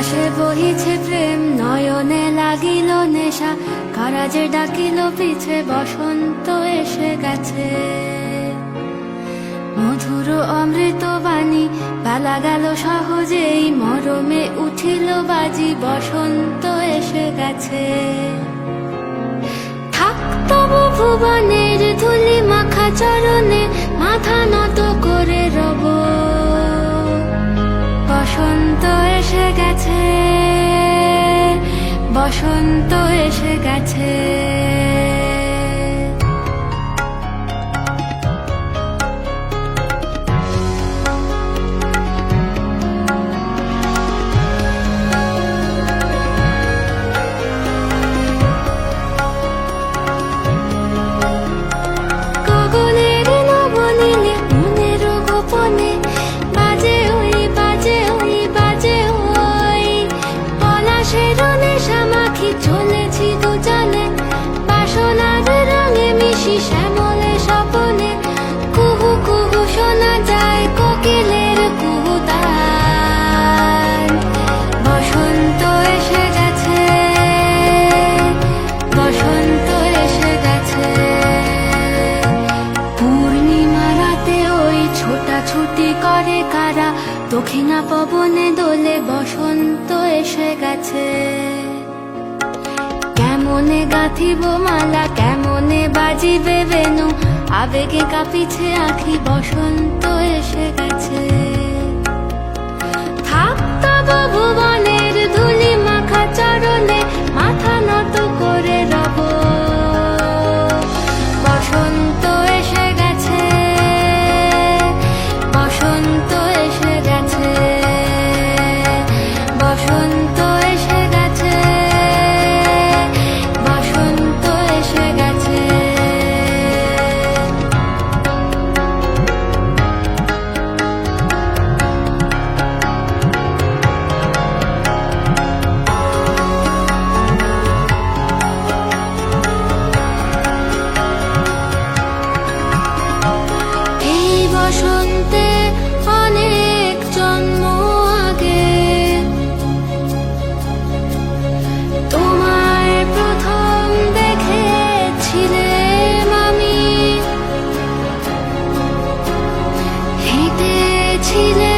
আকাশে বহিছে প্রেম, নয়নে লাগিল নেশা, কারাজে ডাকিল পিছে, বসন্ত এসে গেছে। মধুর অমৃত বাণী, বেলা গেল সহজেই, মরমে উঠিল বাজি, বসন্ত এসে গেছে। থাক তবু ভুবনের ধুলি মাখা চরণে, মাথা নত করে রব। বসন্ত এসে গেছে, বসন্ত এসে গেছে। গগনের নবনীলে, মনের গোপনে, বাজে ওই বাজে ওই বাজে ওই। পলাশের নেশা মাখি চলেছি দুজনে, বাসনার রঙে মিশি শ্যামলে স্বপনে। কুহু কুহু শোনা যায় কোকিলের কুহুতান। বসন্ত এসে গেছে, বসন্ত এসে গেছে। পূর্ণিমা রাতে ওই ছোটাছুটি করে কারা, দক্ষিণা পবনে দোলে, বসন্ত এসে গেছে। কেমনে গাঁথিব মালা, কেমনে বাজিবে বেনু, আবেগে কাঁপিছে আখি, বসন্ত এসে গেছে। থাক তবু ভুবনের ধুলি মাখা চরণে, মাথা নত করে রব। বসন্ত এসে গেছে, বসন্ত এসে গেছে, বসন্ত এসে গেছে, বসন্ত এসে গেছে। এই বসন্তে অনেক জন্ম আগে, তোমায় প্রথম দেখেছিলাম আমি। হেঁটেছিলে